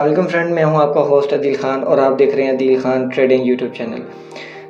Welcome friend, मैं हूं आपका होस्ट अदिल खान और आप देख रहे हैं Adil Khan trading YouTube channel.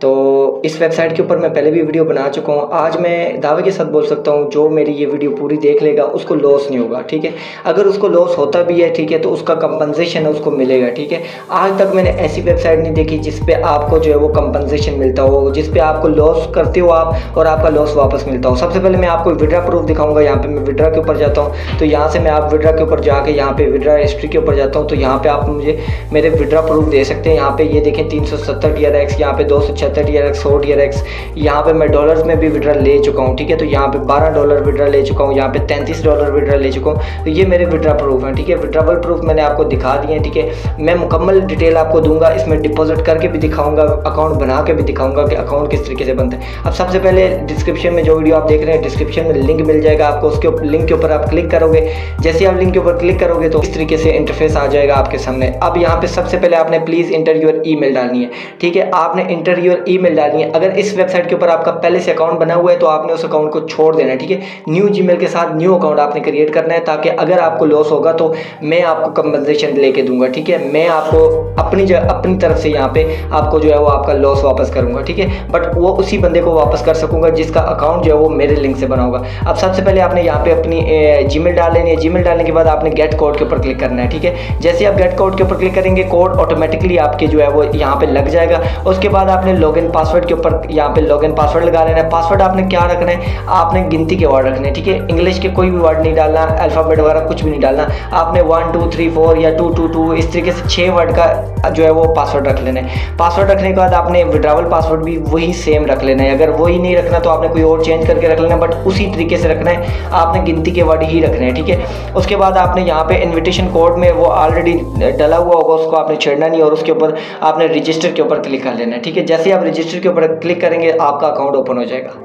तो इस वेबसाइट के ऊपर मैं पहले भी वीडियो बना चुका हूं। आज मैं दावे के साथ बोल सकता हूं जो मेरी ये वीडियो पूरी देख लेगा उसको लॉस नहीं होगा, ठीक है। अगर उसको लॉस होता भी है, ठीक है, तो उसका कंपनसेशन है उसको मिलेगा, ठीक है। आज तक मैंने ऐसी वेबसाइट नहीं देखी जिस पे आपको जो है वो कंपनसेशन मिलता हो, जिस पे आपको लॉस करते हो आप और आपका लॉस वापस मिलता हो। सबसे पहले मैं आपको विड्रा प्रूफ दिखाऊंगा। यहाँ पे मैं विड्रा के ऊपर जाता हूँ, तो यहाँ से मैं आप विड्रा के ऊपर जाके यहाँ पे विड्रा हिस्ट्री के ऊपर जाता हूँ, तो यहाँ पे आप मुझे मेरे विड्रा प्रूफ दे सकते हैं। यहाँ पे ये देखें 370 TRX, यहाँ पे 276 TRX, 100 TRX। यहाँ पे मैं डॉलर्स में भी विड्रा ले चुका हूँ, ठीक है। तो यहाँ पे $12 विड्रा ले चुका हूँ, यहाँ पे $33 विड्रा ले चुका हूँ। तो ये मेरे विड्रा प्रूफ हैं, ठीक है। विड्राबल प्रूफ मैंने आपको दिखा दिए हैं, ठीक है। मैं मुकम्मल डिटेल आपको दूंगा, इसमें डिपॉजिट करके भी दिखाऊंगा, अकाउंट बना के भी दिखाऊंगा कि अकाउंट किस तरीके से बनता है। अब सबसे पहले डिस्क्रिप्शन में जो वीडियो आप देख रहे हैं, डिस्क्रिप्शन में लिंक मिल जाएगा आपको। उसके लिंक के ऊपर आप क्लिक करोगे, जैसे आप लिंक के ऊपर क्लिक करोगे तो इस तरीके से इंटरफेस आ जाएगा आपके सामने। अब यहाँ पे सबसे पहले आपने प्लीज़ इंटर योर ईमेल डालनी है, ठीक है। आपने इंटर योर ईमेल डालनी है। अगर इस वेबसाइट के ऊपर आपका पहले से अकाउंट बना हुआ है तो आपने उस अकाउंट को छोड़ देना है, ठीक है। न्यू जीमेल के साथ न्यू अकाउंट आपने क्रिएट करना है, ताकि अगर आपको लॉस होगा तो मैं आपको कंपनसेशन लेके दूंगा, ठीक है। मैं आपको अपनी तरफ से यहाँ पे आपको जो है वो आपका लॉस वापस करूंगा, ठीक है। बट वो उसी बंदे को वापस कर सकूंगा जिसका अकाउंट जो है वो मेरे लिंक से बना होगा। अब सबसे पहले आपने यहाँ पे अपनी जीमेल डाल लेनी है। जीमेल डालने के बाद आपने गेट कोड के ऊपर क्लिक करना है, ठीक है। जैसे आप गेट कोड के ऊपर क्लिक करेंगे, कोड ऑटोमेटिकली आपके जो है वो यहाँ पे लग जाएगा। उसके बाद आपने लॉगिन पासवर्ड के ऊपर यहाँ पे लॉगिन पासवर्ड लगा लेना है। पासवर्ड आपने क्या रखना है, आपने गिनती के वर्ड रखने हैं, ठीक है। इंग्लिश के कोई भी वर्ड नहीं डालना, अल्फ़ाबेट वगैरह कुछ भी नहीं डालना। आपने 1 2 3 4 या 2 2 2 इस तरीके से 6 वर्ड का जो है वो पासवर्ड रख लेना है। पासवर्ड रखने के बाद आपने विड्रावल पासवर्ड भी वही सेम रख लेना है। अगर वही नहीं रखना तो आपने कोई और चेंज करके रख लेना, बट उसी तरीके से रखना है। आपने गिनती के वर्ड ही रखने हैं, ठीक है। उसके बाद आपने यहाँ पे इन्विटेशन कोड में वो ऑलरेडी डला हुआ होगा, उसको आपने छेड़ना नहीं और उसके ऊपर आपने रजिस्टर के ऊपर क्लिक कर लेना है, ठीक है। जैसे ही आप रजिस्टर के ऊपर क्लिक करेंगे आपका अकाउंट ओपन हो जाएगा।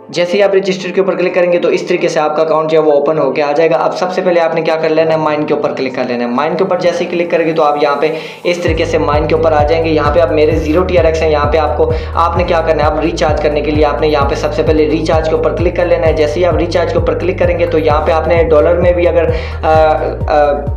जैसे ही आप रजिस्टर के ऊपर क्लिक करेंगे तो इस तरीके से आपका अकाउंट जो है वो ओपन होकर आ जाएगा। अब सबसे पहले आपने क्या कर लेना है, माइन के ऊपर क्लिक कर लेना है। माइन के ऊपर जैसे ही क्लिक करेंगे तो आप यहाँ पे इस तरीके से माइन के ऊपर आ जाएंगे। यहाँ पे आप मेरे 0 TRX हैं। यहाँ पे आपने क्या करना है, आप रिचार्ज करने के लिए आपने यहाँ पे सबसे पहले रिचार्ज के ऊपर क्लिक कर लेना है। जैसे ही आप रिचार्ज के ऊपर क्लिक करेंगे तो यहाँ पे आपने डॉलर में भी अगर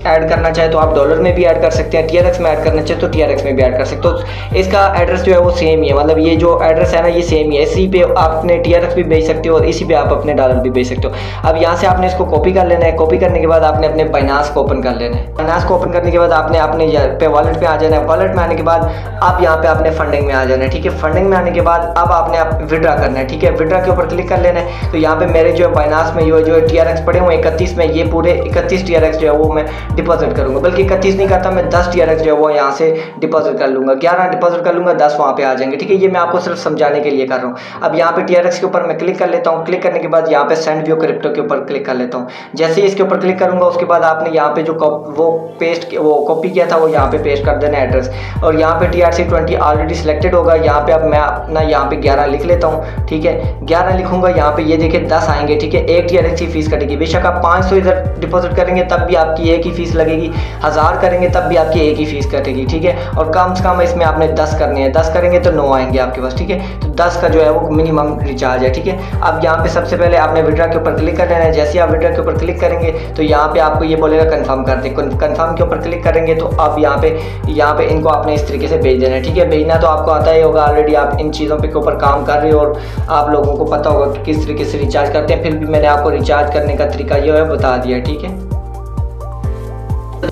ऐड करना चाहे तो आप डॉलर में भी ऐड कर सकते हैं, TRX में ऐड करना चाहे तो TRX में भी ऐड कर सकते हो। तो इसका एड्रेस जो है वो सेम ही है, मतलब ये जो एड्रेस है ना ये सेम ही है। इसी पे आपने TRX भी भेज सकते हो और इसी पे आप अपने डॉलर भी भेज सकते हो। अब यहाँ से आपने इसको कॉपी कर लेना है। कॉपी करने के बाद आपने अपने बाइनांस को ओपन कर लेना है। बाइनांस को ओपन करने के बाद आपने अपने पे वॉलेट पे आ जाना है। वॉलेट में आने के बाद आप यहाँ पे अपने फंडिंग में आ जाना है, ठीक है। फंडिंग में आने के बाद अब आपने विड्रा करना है, ठीक है। विड्रा के ऊपर क्लिक कर लेना है। तो यहाँ पे मेरे जो है बाइनांस में जो TRX पड़े हुए 31 में, ये पूरे 31 TRX जो है वो मैं डिपॉजिट करूँगा। बल्कि 31 नहीं करता मैं, 10 TRX जो है वो यहाँ से डिपॉजिट कर लूँगा, 11 डिपॉजिट कर लूँगा, 10 वहाँ पे आ जाएंगे, ठीक है। ये मैं आपको सिर्फ समझाने के लिए कर रहा हूँ। अब यहाँ पे TRX के ऊपर मैं क्लिक कर लेता हूँ। क्लिक करने के बाद यहाँ पे सेंड व्यू क्रिप्टो के ऊपर क्लिक कर लेता हूँ। जैसे ही इसके ऊपर क्लिक करूंगा उसके बाद आपने यहाँ पे जो वो कॉपी किया था वो यहाँ पे पेस्ट कर देना एड्रेस। और यहाँ पे TRC20 ऑलरेडी सिलेक्टेड होगा। यहाँ पे अब मैं अपना यहाँ पे 11 लिख लेता हूँ, ठीक है। 11 लिखूंगा। यहाँ पे ये देखिए 10 आएंगे, ठीक है। 1 TRX की फीस कटेगी। बेशक आप 500 इधर डिपॉजिट करेंगे तब भी आपकी एक ही फीस लगेगी, 1000 करेंगे तब भी आपकी एक ही फीस कटेगी, ठीक है। और कम से कम इसमें आपने 10 करने हैं, 10 करेंगे तो 9 आएंगे आपके पास, ठीक है। तो 10 का जो है वो मिनिमम रिचार्ज है, ठीक है। अब यहाँ पे सबसे पहले आपने विड्रा के ऊपर क्लिक कर लेना है। जैसे आप विड्रा के ऊपर क्लिक करेंगे तो यहाँ पे आपको ये बोलेगा कंफर्म कर दे। कंफर्म के ऊपर क्लिक करेंगे तो अब यहाँ पे इनको आपने इस तरीके से भेज देना है, ठीक है। भेजना तो आपको आता ही होगा, ऑलरेडी आप इन चीज़ों के ऊपर काम कर रहे हो और आप लोगों को पता होगा कि किस तरीके से रिचार्ज करते हैं। फिर भी मैंने आपको रिचार्ज करने का तरीका जो है बता दिया, ठीक है।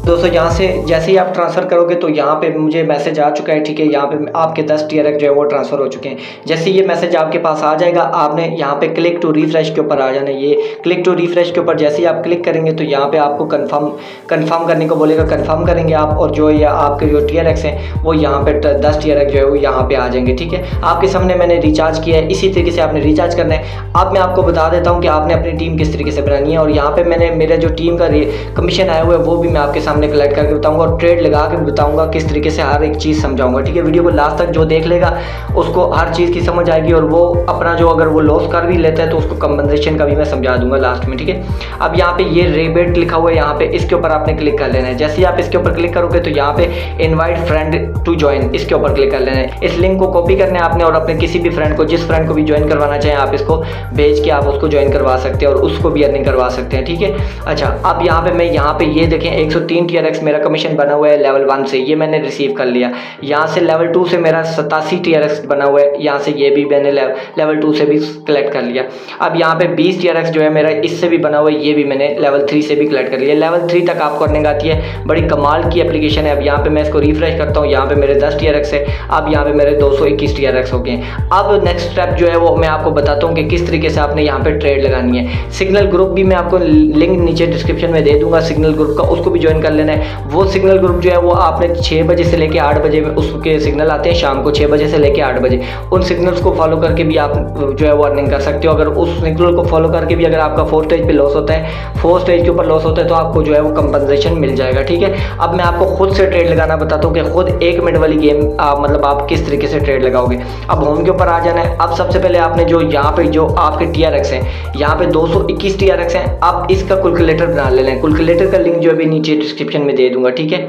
दोस्तों यहाँ से जैसे ही आप ट्रांसफ़र करोगे तो यहाँ पे मुझे मैसेज आ चुका है, ठीक है। यहाँ पे आपके 10 TRX जो है वो ट्रांसफ़र हो चुके हैं। जैसे ये मैसेज आपके पास आ जाएगा आपने यहाँ पे क्लिक टू रिफ्रेश के ऊपर आ जाना है। ये क्लिक टू रिफ्रेश के ऊपर जैसे ही आप क्लिक करेंगे तो यहाँ पे आपको कन्फर्म करने को बोलेगा। कन्फर्म करेंगे आप और जो या आपके जो TRX हैं वो यहाँ पे 10 TRX जो है वो यहाँ पे आ जाएंगे, ठीक है। आपके सामने मैंने रिचार्ज किया है, इसी तरीके से आपने रिचार्ज करना है। अब मैं आपको बता देता हूँ कि आपने अपनी टीम किस तरीके से बनानी है। और यहाँ पर मैंने मेरा जो टीम का कमीशन आया हुआ है वो भी मैं आपके सामने कलेक्ट करके बताऊंगा और ट्रेड लगा के भी बताऊंगा, किस तरीके से हर एक चीज़ समझाऊंगा, ठीक है। वीडियो को लास्ट तक जो देख लेगा उसको हर चीज़ की समझ आएगी और वो अपना जो अगर वो लॉस कर भी लेता है तो उसको कंपनसेशन का भी मैं समझा दूंगा लास्ट में, ठीक है। अब यहाँ पे ये रेबेट लिखा हुआ है, यहाँ पे इसके ऊपर आपने क्लिक कर लेना है। जैसे ही आप इसके ऊपर क्लिक करोगे तो यहाँ पे इनवाइट फ्रेंड टू ज्वाइन इसके ऊपर क्लिक कर लेना है। इस लिंक को कॉपी करना है आपने और अपने किसी भी फ्रेंड को, जिस फ्रेंड को भी ज्वाइन करवाना चाहें आप इसको भेज के आप उसको ज्वाइन करवा सकते हैं और उसको भी अर्निंग करवा सकते हैं, ठीक है। अच्छा, अब यहाँ पे मैं यहाँ पे ये देखें $103 15 TRX मेरा कमीशन बना हुआ है लेवल 1 से, ये मैंने रिसीव कर लिया। यहाँ से लेवल 2 से मेरा 87 TRX बना हुआ है, यहाँ से ये भी मैंने लेवल 2 से भी कलेक्ट कर लिया। अब यहाँ पे 20 TRX जो है मेरा इससे भी बना हुआ है, ये भी मैंने लेवल 3 से भी कलेक्ट कर लिया। लेवल 3 तक आपको अर्निंग आती है, बड़ी कमाल की एप्लीकेशन है। अब यहाँ पे मैं इसको रिफ्रेश करता हूँ, यहाँ पे मेरे 10 TRX है, अब यहाँ पे मेरे 221 TRX हो गए। अब नेक्स्ट स्टेप जो है वो मैं आपको बताता हूँ कि किस तरीके से आपने यहाँ पे ट्रेड लगानी है। सिग्नल ग्रुप भी मैं आपको लिंक नीचे डिस्क्रिप्शन में दे दूंगा सिग्नल ग्रुप का, उसको भी ज्वाइन कर लेना है। वो सिग्नल ग्रुप जो है वो आपने 6 बजे से लेकर 8 बजे में उसके सिग्नल आते हैं, शाम को 6 बजे से लेकर 8 बजे। उन सिग्नल्स को फॉलो करके भी आप जो है वो अर्निंग कर सकते हो। अगर उस सिग्नल को फॉलो करके भी अगर आपका 4 स्टेज पे लॉस होता है, 4 स्टेज के ऊपर लॉस होता है, तो आपको जो है वो कंपनसेशन मिल जाएगा, ठीक है। अब मैं आपको खुद से ट्रेड लगाना बताता हूँ कि खुद 1 मिनट वाली गेम मतलब आप किस तरीके से ट्रेड लगाओगे। अब होम के ऊपर आ जाना है। अब सबसे पहले आपने जो यहाँ पे जो आपके TRX हैं, यहाँ पे 221 TRX हैं, आप इसका कैलकुलेटर बना लेना है। कैलकुलेटर का लिंक जो है भी नीचे डिस्क्रिप्शन में दे दूंगा, ठीक है।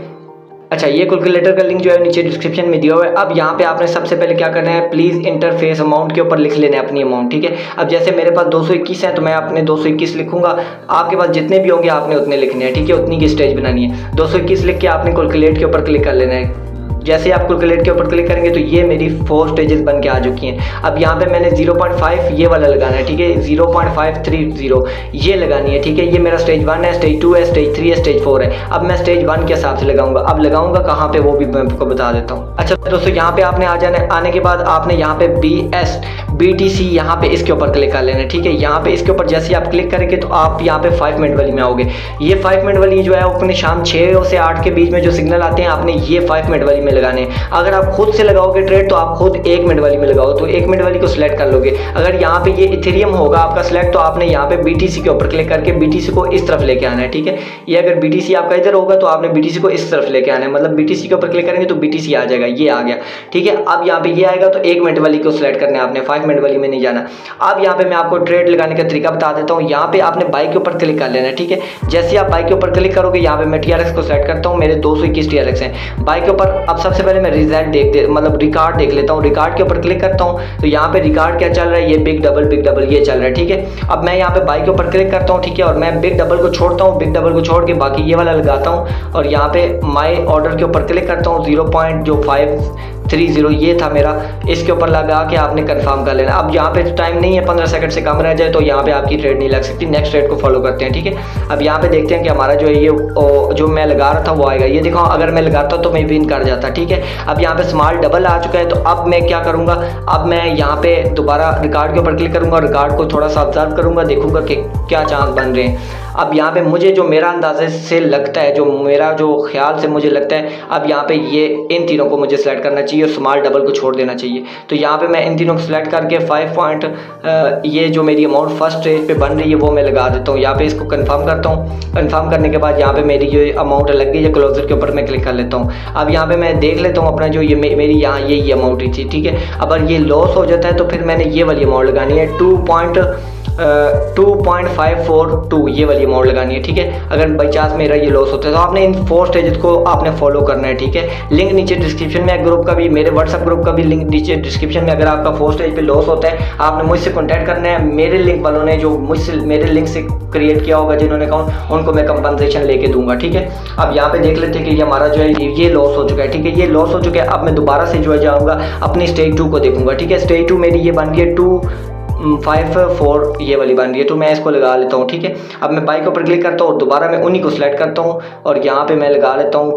अच्छा, ये कैलकुलेटर का लिंक जो है नीचे डिस्क्रिप्शन में दिया हुआ है। अब यहाँ पे आपने सबसे पहले क्या करना है, प्लीज़ इंटरफेस अमाउंट के ऊपर लिख लेना है अपनी अमाउंट, ठीक है। अब जैसे मेरे पास 221 है तो मैं अपने 221 लिखूंगा, आपके पास जितने भी होंगे आपने उतने लिखने हैं, ठीक है, उतनी की स्टेज बनानी है। 221 लिख के आपने कैलकुलेट के ऊपर क्लिक कर लेना है। जैसे आप कैलकुलेट के ऊपर क्लिक करेंगे तो ये मेरी 4 स्टेजेस बन के आ चुकी हैं। अब यहाँ पे मैंने 0.5 ये वाला लगाना है, ठीक है, 0.530 ये लगानी है, ठीक है। ये मेरा स्टेज 1 है, स्टेज 2 है, स्टेज 3 है, स्टेज 4 है। अब मैं स्टेज 1 के हिसाब से लगाऊंगा। अब लगाऊंगा कहाँ पे वो भी मैं आपको बता देता हूँ। अच्छा दोस्तों, यहाँ पे आपने आ जाना है। आने के बाद आपने यहाँ पे BTC यहाँ पे इसके ऊपर क्लिक कर लेना है, ठीक है। यहाँ पे इसके ऊपर जैसे आप क्लिक करेंगे तो आप यहाँ पे 5 मिनट वाली में आओगे। ये 5 मिनट वाली जो है अपने शाम 6 से 8 के बीच में जो सिग्नल आते हैं, आपने ये 5 मिनट वाली में लगाने। अगर आप खुद से लगाओगे ट्रेड तो आप खुद 1 मिनट वाली में लगाओ, तो 1 मिनट वाली को सिलेक्ट कर लोगे। अगर यहाँ पे ये इथेरियम होगा आपका सिलेक्ट, तो आपने यहाँ पे BTC के ऊपर क्लिक करके BTC को इस तरफ लेके आना है, ठीक है। ये अगर BTC आपका इधर होगा तो आपने BTC को इस तरफ लेके आना है, मतलब BTC के ऊपर क्लिक करेंगे तो BTC आ जाएगा, ये आ गया, ठीक है। अब यहाँ पे ये आएगा तो 1 मिनट वाली को सिलेक्ट करना है आपने, 5 मिनट वाली में नहीं जाना। अब यहाँ पे मैं आपको ट्रेड लगाने का तरीका बता देता हूँ। यहाँ पे आपने बाई के ऊपर क्लिक कर लेना है, ठीक है। जैसे आप बाई के ऊपर क्लिक करोगे, यहाँ पे मैं TRX को सेलेक्ट करता हूँ, मेरे 221 TRX हैं बाई के ऊपर। अब सबसे पहले मैं रिजल्ट मतलब रिकॉर्ड देख लेता हूँ। रिकॉर्ड के ऊपर क्लिक करता हूँ तो यहाँ पे रिकॉर्ड क्या चल रहा है, ये बिग डबल ये चल रहा है, ठीक है। अब मैं यहाँ पे बाई के ऊपर क्लिक करता हूँ, ठीक है, और मैं बिग डबल को छोड़ता हूँ, बिग डबल को छोड़ के बाकी ये वाला लगाता हूँ और यहाँ पे माई ऑर्डर के ऊपर क्लिक करता हूँ। 0.530 ये था मेरा, इसके ऊपर लगा के आपने कंफर्म कर लेना। अब यहाँ पे टाइम नहीं है, 15 सेकंड से कम रह जाए तो यहाँ पे आपकी ट्रेड नहीं लग सकती। नेक्स्ट ट्रेड को फॉलो करते हैं, ठीक है। अब यहाँ पे देखते हैं कि हमारा जो है ये जो मैं लगा रहा था वो आएगा। ये देखो, अगर मैं लगाता तो मैं विन कर जाता, ठीक है। अब यहाँ पे स्मॉल डबल आ चुका है, तो अब मैं क्या करूँगा, अब मैं यहाँ पे दोबारा रिकॉर्ड के ऊपर क्लिक करूँगा, रिकॉर्ड को थोड़ा सा ऑब्जर्व करूँगा, देखूँगा कि क्या चांस बन रहे हैं। अब यहाँ पे मुझे जो मेरा अंदाजे से लगता है, जो मेरा जो ख्याल से मुझे लगता है, अब यहाँ पे ये इन तीनों को मुझे सेलेक्ट करना चाहिए और स्मॉल डबल को छोड़ देना चाहिए। तो यहाँ पे मैं इन तीनों को सिलेक्ट करके 5 पॉइंट ये जो मेरी अमाउंट फर्स्ट स्टेज पे बन रही है वो मैं लगा देता हूँ। यहाँ पे इसको कंफर्म करता हूँ। कंफर्म करने के बाद यहाँ पे मेरी जो अमाउंट लग गई है, क्लोजर के ऊपर मैं क्लिक कर लेता हूँ। अब यहाँ पे मैं देख लेता हूँ अपना जो ये मेरी यहाँ यही अमाउंट ही थी, ठीक है। अगर ये लॉस हो जाता है तो फिर मैंने ये वाली अमाउंट लगानी है 2.542 ये वाली अमाउंट लगानी है, ठीक है। अगर बाई चांस मेरा ये लॉस होता है तो आपने इन 4 स्टेजेस को आपने फॉलो करना है, ठीक है। लिंक नीचे डिस्क्रिप्शन में है ग्रुप का भी, मेरे व्हाट्सएप ग्रुप का भी लिंक नीचे डिस्क्रिप्शन में। अगर आपका 4 स्टेज पे लॉस होता है, आपने मुझसे कॉन्टैक्ट करना है। मेरे लिंक वालों ने जो मुझसे मेरे लिंक से क्रिएट किया होगा जिन्होंने अकाउंट, उनको मैं कंपनसेशन लेके दूंगा, ठीक है। अब यहाँ पे देख लेते हैं कि हमारा जो है ये लॉस हो चुका है, ठीक है। ये लॉस हो चुका है। अब मैं दोबारा से जो है जाऊँगा अपनी स्टेज 2 को देखूंगा, ठीक है। स्टेज 2 मेरी ये बन गई है 254 ये वाली बन रही है, तो मैं इसको लगा लेता हूँ, ठीक है। अब मैं बाई के ऊपर क्लिक करता हूँ और दोबारा मैं उन्हीं को सिलेक्ट करता हूँ और यहाँ पे मैं लगा लेता हूँ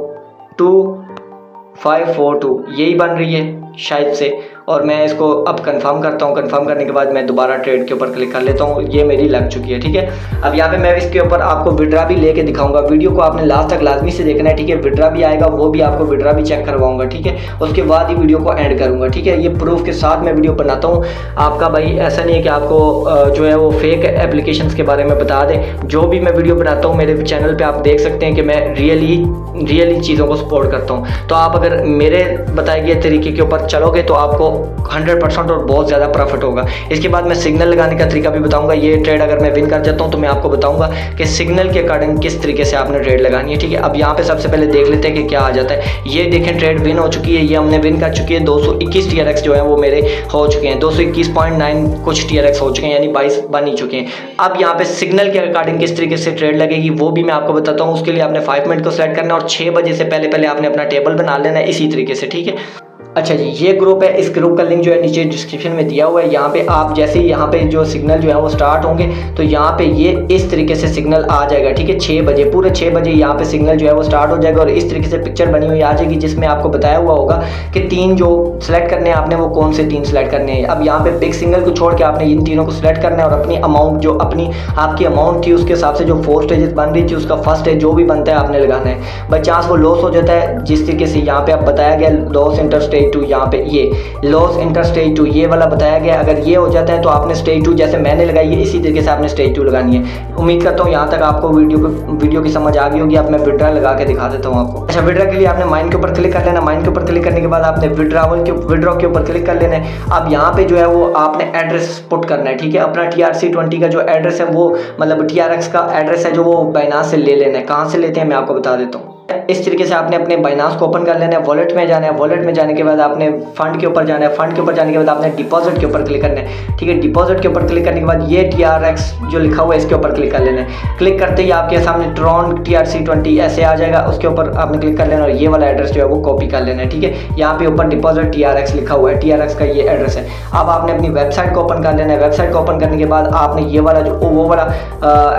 2542 यही बन रही है शायद से, और मैं इसको अब कंफर्म करता हूँ। कंफर्म करने के बाद मैं दोबारा ट्रेड के ऊपर क्लिक कर लेता हूँ, ये मेरी लग चुकी है, ठीक है। अब यहाँ पे मैं इसके ऊपर आपको विड्रा भी लेके दिखाऊंगा। वीडियो को आपने लास्ट तक लाजमी से देखना है, ठीक है। विड्रा भी आएगा, वो भी आपको विड्रा भी चेक करवाऊंगा, ठीक है। उसके बाद ही वीडियो को एंड करूँगा, ठीक है। ये प्रूफ के साथ मैं वीडियो बनाता हूँ। आपका भाई ऐसा नहीं है कि आपको जो है वो फेक एप्लीकेशंस के बारे में बता दें। जो भी मैं वीडियो बनाता हूँ मेरे चैनल पर आप देख सकते हैं कि मैं रियली चीज़ों को सपोर्ट करता हूँ। तो आप अगर मेरे बताए गए तरीके के ऊपर चलोगे तो आपको 100% और बहुत ज़्यादा प्रॉफिट होगा। इसके बाद मैं सिग्नल लगाने का तरीका भी बताऊंगा। ये ट्रेड अगर मैं विन कर जाता हूँ तो मैं आपको बताऊंगा कि सिग्नल के अकॉर्डिंग किस तरीके से आपने ट्रेड लगानी है, ठीक है। अब यहाँ पे सबसे पहले देख लेते हैं कि क्या आ जाता है। ये देखें ट्रेड विन हो चुकी है, ये हमने विन कर चुकी है। 221 TRX जो है वो मेरे हो चुके हैं, 221.9 कुछ TRX हो चुके हैं, यानी 22 बन ही चुके हैं। अब यहाँ पे सिग्नल के अकॉर्डिंग किस तरीके से ट्रेड लगेगी वो भी मैं आपको बताता हूँ। उसके लिए आपने 5 मिनट को सेलेक्ट करना है और 6 बजे से पहले आपने अपना टेबल बना लेना है इसी तरीके से, ठीक है। अच्छा जी, ये ग्रुप है, इस ग्रुप का लिंक जो है नीचे डिस्क्रिप्शन में दिया हुआ है। यहाँ पे आप जैसे ही यहाँ पे जो सिग्नल जो है वो स्टार्ट होंगे तो यहाँ पे ये इस तरीके से सिग्नल आ जाएगा, ठीक है। 6 बजे, पूरे 6 बजे यहाँ पे सिग्नल जो है वो स्टार्ट हो जाएगा और इस तरीके से पिक्चर बनी हुई आ जाएगी जिसमें आपको बताया हुआ होगा कि 3 जो सेलेक्ट करने हैं आपने वो कौन से 3 सेलेक्ट करने हैं। अब यहाँ पे बिग सिग्नल को छोड़ के आपने इन तीनों को सिलेक्ट करना है और अपनी अमाउंट जो अपनी आपकी अमाउंट थी उसके हिसाब से जो 4 स्टेजेस बन रही थी उसका फर्स्ट स्टेज जो भी बनता है आपने लगाना है। बाई चांस वो लॉस हो जाता है जिस तरीके से यहाँ पे आप बताया गया लॉस इंटर स्टेज 2, यहाँ पे ये लॉस इंटर स्टेज 2 ये वाला बताया गया। अगर ये हो जाता है तो आपने स्टेज 2 जैसे मैंने लगाई है इसी तरीके से आपने स्टेज 2 लगानी है। उम्मीद करता हूँ यहाँ तक आपको वीडियो की समझ आ गई होगी। अब मैं विड्रा लगा के दिखा देता हूँ आपको। अच्छा, विड्रा के लिए आपने माइन के ऊपर क्लिक कर लेना। माइन के ऊपर क्लिक करने के बाद आपने विड्रॉ के ऊपर क्लिक कर लेना है। अब यहाँ पे जो है वो आपने एड्रेस पुट करना है, ठीक है। अपना TRC20 का जो एड्रेस है वो मतलब TRX का एड्रेस है जो वो बाइनांस से ले लेना है। कहाँ से लेते हैं मैं आपको बता देता हूँ। इस तरीके से आपने अपने बाइनांस को ओपन कर लेना है, वॉलेट में जाना है। वॉलेट में जाने के बाद आपने फंड के ऊपर जाना है। फंड के ऊपर जाने के बाद आपने डिपॉजिट के ऊपर क्लिक करना है, ठीक है। डिपॉजिट के ऊपर क्लिक करने के बाद ये TRX जो लिखा हुआ है इसके ऊपर क्लिक कर लेना है। क्लिक करते ही आपके सामने ट्रॉन TRC20 ऐसे आ जाएगा, उसके ऊपर आपने क्लिक कर लेना और ये वाला एड्रेस जो है वो कॉपी कर लेना है, ठीक है। यहाँ पे ऊपर डिपॉजिट TRX लिखा हुआ है, TRX का ये एड्रेस है। अब आपने अपनी वेबसाइट को ओपन कर लेना है। वेबसाइट को ओपन करने के बाद आपने ये वाला जो वो वाला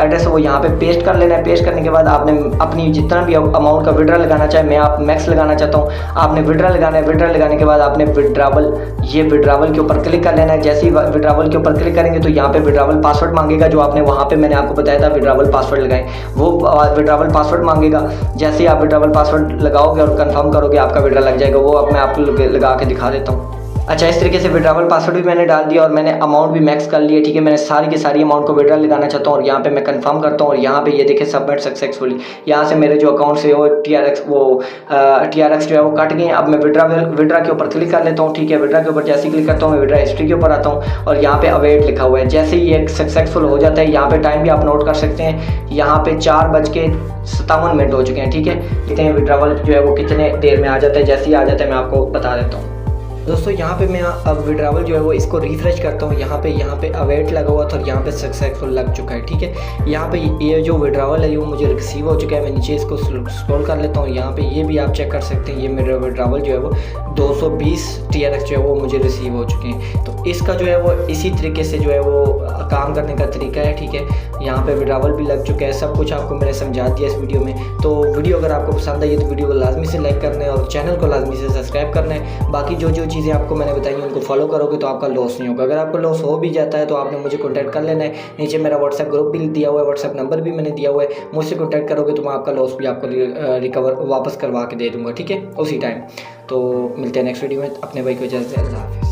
एड्रेस है वो यहाँ पे पेस्ट कर लेना है। पेस्ट करने के बाद आपने अपनी जितना भी अमाउंट का विड्रा लगाना चाहे, मैं आप मैक्स लगाना चाहता हूँ, आपने विड्रा लगाना है। विड्रा लगाने के बाद आपने विड्रावल के ऊपर क्लिक कर लेना है। जैसे ही विड्रावल के ऊपर क्लिक करेंगे तो यहाँ पे विड्रावल पासवर्ड मांगेगा जो आपने वहाँ पे मैंने आपको बताया था विड्रावल पासवर्ड लगाएं, वो विड्रावल पासवर्ड मांगेगा। जैसे ही आप विड्रावल पासवर्ड लगाओगे और कंफर्म करोगे आपका विड्रा लग जाएगा। वो अब मैं आपको लगा के दिखा देता हूँ। अच्छा, इस तरीके से विड्रावल पासवर्ड भी मैंने डाल दिया और मैंने अमाउंट भी मैक्स कर लिया, ठीक है। मैंने सारी की सारी अमाउंट को विड्रा लगाना चाहता हूँ और यहाँ पे मैं कंफर्म करता हूँ और यहाँ पे ये देखें सबमिट सक्सेसफुली। यहाँ से मेरे जो अकाउंट से वो TRX जो है वो कट गए। अब मैं विड्रा के ऊपर क्लिक कर लेता हूँ, ठीक है। विड्रा के ऊपर जैसे ही क्लिक करता हूँ मैं विड्रा हिस्ट्री के ऊपर आता हूँ और यहाँ पे अवेट लिखा हुआ है। जैसे ही ये सक्सेसफुल हो जाता है, यहाँ पे टाइम भी आप नोट कर सकते हैं, यहाँ पे 4:57 हो चुके हैं, ठीक है। देखते हैं विड्रावल जो है वो कितने देर में आ जाता है। जैसे ही आ जाता है मैं आपको बता देता हूँ। दोस्तों यहाँ पे मैं अब विड्रावल जो है वो इसको रिफ्रेश करता हूँ। यहाँ पे अवेट लगा हुआ था और यहाँ पे सक्सेसफुल लग चुका है, ठीक है। यहाँ पे ये जो विड्रावल है वो मुझे रिसीव हो चुका है। मैं नीचे इसको स्क्रॉल कर लेता हूँ। यहाँ पे ये भी आप चेक कर सकते हैं, ये मेरा विड्रावल जो है वो 220 TRX जो है वो मुझे रिसीव हो चुके हैं। तो इसका जो है वो इसी तरीके से जो है वो काम करने का तरीका है, ठीक है। यहाँ पे विड्रावल भी लग चुका है। सब कुछ आपको मैंने समझा दिया इस वीडियो में। तो वीडियो अगर आपको पसंद आई तो वीडियो को लाजमी से लाइक करना है और चैनल को लाजमी से सब्सक्राइब करना है। बाकी जो चीज़ें आपको मैंने बताई उनको फॉलो करोगे तो आपका लॉस नहीं होगा। अगर आपको लॉस हो भी जाता है तो आपने मुझे कॉन्टैक्ट कर लेना है। नीचे मेरा व्हाट्सएप ग्रुप भी दिया हुआ है, व्हाट्सएप नंबर भी मैंने दिया हुआ है। मुझसे कॉन्टैक्ट करोगे तो मैं आपका लॉस भी आपको रिकवर वापस करवा के दे दूँगा, ठीक है, उसी टाइम। तो मिलते हैं नेक्स्ट वीडियो में। अपने भाई को इजाज़त दें। अल्लाह हाफ़िज़।